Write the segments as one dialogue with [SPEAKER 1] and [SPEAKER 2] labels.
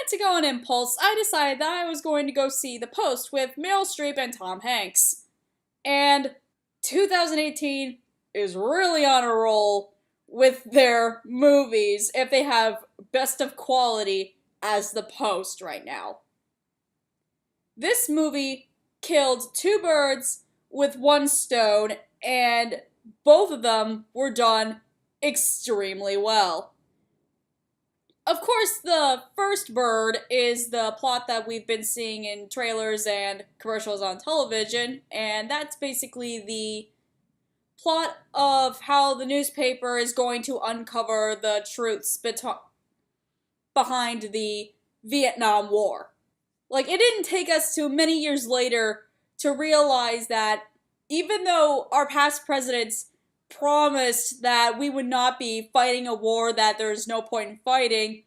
[SPEAKER 1] to go on impulse, I decided that I was going to go see The Post with Meryl Streep and Tom Hanks. And 2018 is really on a roll with their movies if they have best of quality as The Post right now. This movie killed two birds with one stone, and both of them were done extremely well. Of course, the first bird is the plot that we've been seeing in trailers and commercials on television, and that's basically the plot of how the newspaper is going to uncover the truths behind the Vietnam War. Like, it didn't take us to many years later to realize that even though our past presidents promised that we would not be fighting a war that there's no point in fighting,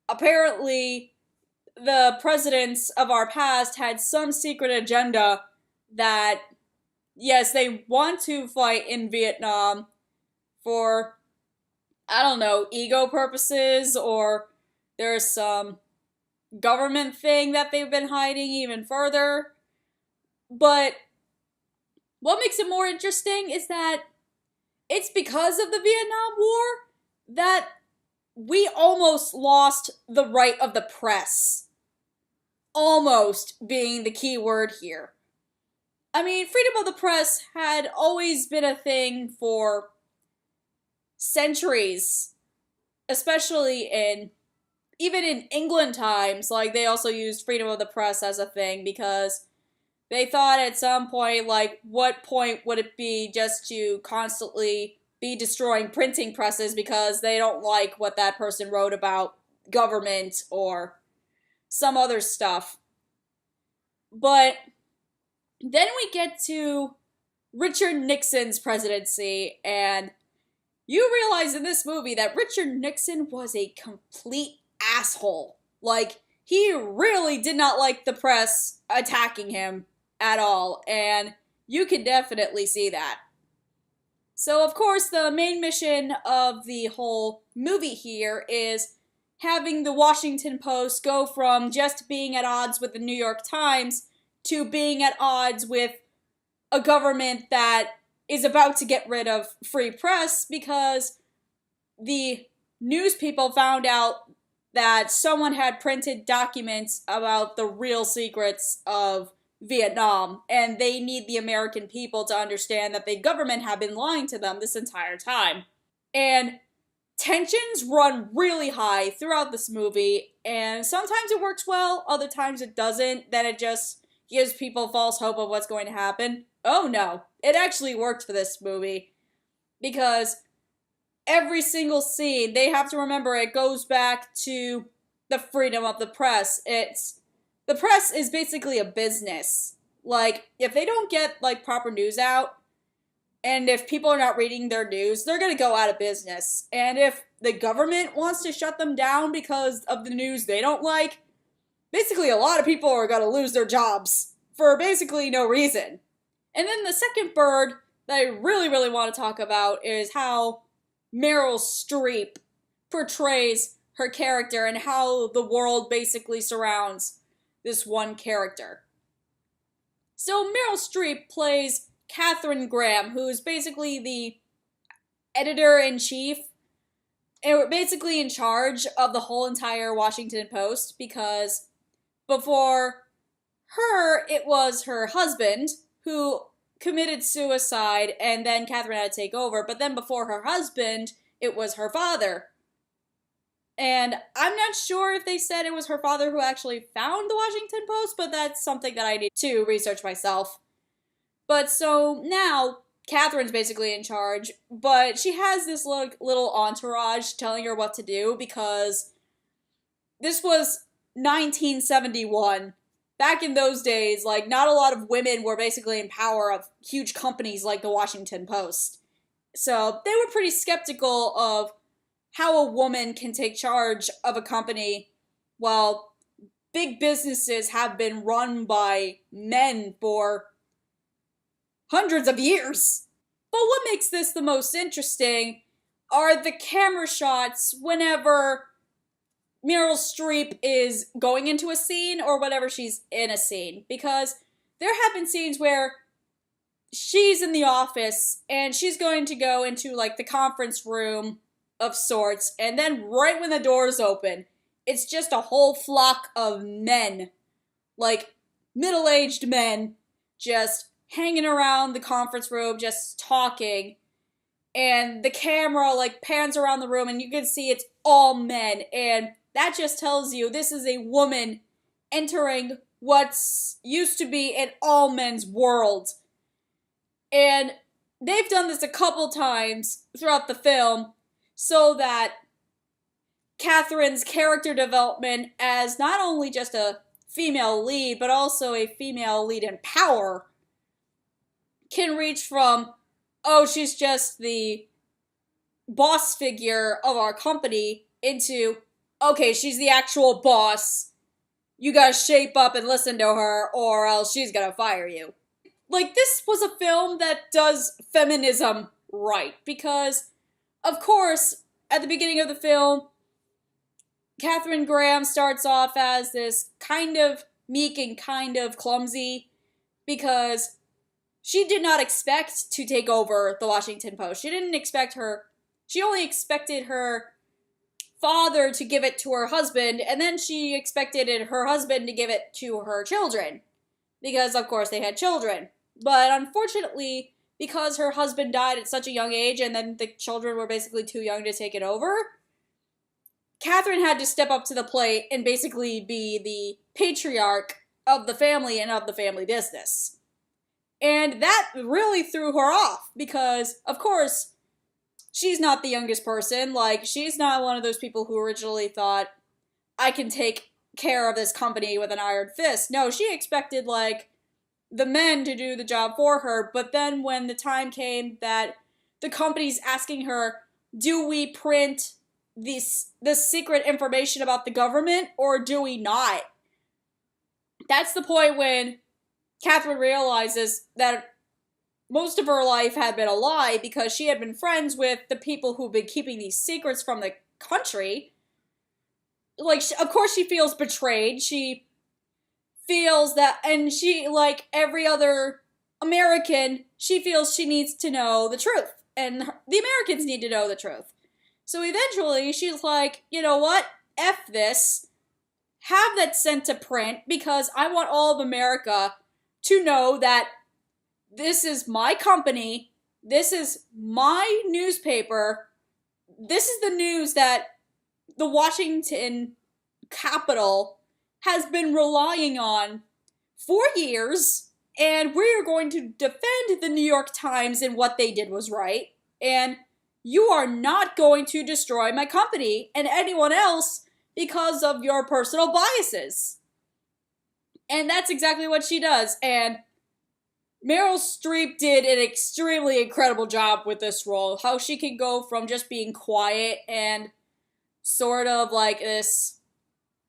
[SPEAKER 1] apparently the presidents of our past had some secret agenda that, yes, they want to fight in Vietnam for, I don't know, ego purposes, or there's some government thing that they've been hiding even further. But what makes it more interesting is that it's because of the Vietnam War that we almost lost the right of the press. Almost being the key word here. I mean, freedom of the press had always been a thing for centuries, especially even in England times. Like, they also used freedom of the press as a thing because they thought at some point, like, what point would it be just to constantly be destroying printing presses because they don't like what that person wrote about government or some other stuff. But then we get to Richard Nixon's presidency, and you realize in this movie that Richard Nixon was a complete asshole. Like, he really did not like the press attacking him at all, and you can definitely see that. So, of course, the main mission of the whole movie here is having the Washington Post go from just being at odds with the New York Times to being at odds with a government that is about to get rid of free press because the news people found out that someone had printed documents about the real secrets of Vietnam, and they need the American people to understand that the government had been lying to them this entire time. And tensions run really high throughout this movie, and sometimes it works well, other times it doesn't. Then it just gives people false hope of what's going to happen. Oh no, it actually worked for this movie, because every single scene, they have to remember, it goes back to the freedom of the press. The press is basically a business. Like, if they don't get, like, proper news out, and if people are not reading their news, they're gonna go out of business. And if the government wants to shut them down because of the news they don't like, basically a lot of people are gonna lose their jobs for basically no reason. And then the second bird that I really, really want to talk about is how Meryl Streep portrays her character and how the world basically surrounds this one character. So Meryl Streep plays Katharine Graham, who is basically the editor-in-chief, and basically in charge of the whole entire Washington Post, because before her, it was her husband who committed suicide, and then Katharine had to take over, but then before her husband, it was her father. And I'm not sure if they said it was her father who actually found the Washington Post, but that's something that I need to research myself. But so now, Katharine's basically in charge, but she has this little entourage telling her what to do, because this was 1971. Back in those days, like, not a lot of women were basically in power of huge companies like the Washington Post. So they were pretty skeptical of how a woman can take charge of a company while big businesses have been run by men for hundreds of years. But what makes this the most interesting are the camera shots whenever Meryl Streep is going into a scene or whenever she's in a scene. Because there have been scenes where she's in the office and she's going to go into like the conference room of sorts, and then right when the doors open, it's just a whole flock of men, like middle-aged men, just hanging around the conference room, just talking, and the camera like pans around the room and you can see it's all men, and that just tells you this is a woman entering what's used to be an all men's world. And they've done this a couple times throughout the film so that Catherine's character development as not only just a female lead, but also a female lead in power, can reach from, oh, she's just the boss figure of our company, into, okay, she's the actual boss. You gotta shape up and listen to her, or else she's gonna fire you. Like, this was a film that does feminism right, because, of course, at the beginning of the film, Katharine Graham starts off as this kind of meek and kind of clumsy, because she did not expect to take over the Washington Post. She only expected her father to give it to her husband, and then she expected her husband to give it to her children, because of course they had children. But unfortunately, because her husband died at such a young age and then the children were basically too young to take it over, Catherine had to step up to the plate and basically be the patriarch of the family and of the family business. And that really threw her off because, of course, she's not the youngest person. Like, she's not one of those people who originally thought, I can take care of this company with an iron fist. No, she expected, like, the men to do the job for her, but then when the time came that the company's asking her, do we print this secret information about the government, or do we not? That's the point when Catherine realizes that most of her life had been a lie because she had been friends with the people who've been keeping these secrets from the country. Like, of course she feels betrayed. She feels that, and she, like every other American, she feels she needs to know the truth. And the Americans need to know the truth. So eventually, she's like, you know what? F this. Have that sent to print because I want all of America to know that this is my company, this is my newspaper, this is the news that the Washington Capitol has been relying on for years, and we're going to defend the New York Times and what they did was right, and you are not going to destroy my company and anyone else because of your personal biases. And that's exactly what she does, and Meryl Streep did an extremely incredible job with this role. How she can go from just being quiet and sort of like this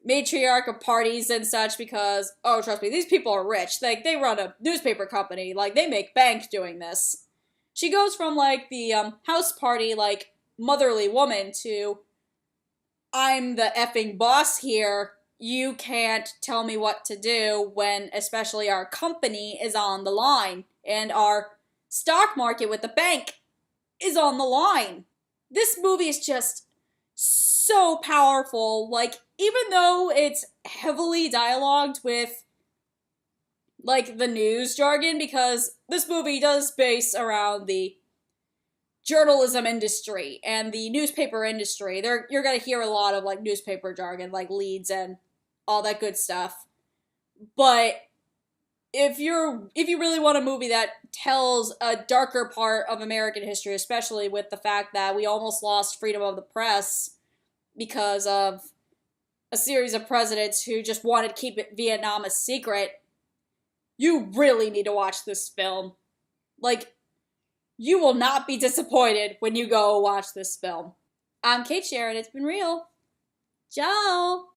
[SPEAKER 1] matriarch of parties and such because, oh, trust me, these people are rich. Like, they run a newspaper company. Like, they make bank doing this. She goes from, like, the house party, like, motherly woman to, I'm the effing boss here. You can't tell me what to do when especially our company is on the line and our stock market with the bank is on the line. This movie is just so powerful. Like, even though it's heavily dialogued with, like, the news jargon, because this movie does base around the journalism industry and the newspaper industry. You're gonna hear a lot of, like, newspaper jargon, like leads and all that good stuff. But if you really want a movie that tells a darker part of American history, especially with the fact that we almost lost freedom of the press because of a series of presidents who just wanted to keep Vietnam a secret, you really need to watch this film. Like, you will not be disappointed when you go watch this film. I'm Cait, and it's been real. Ciao!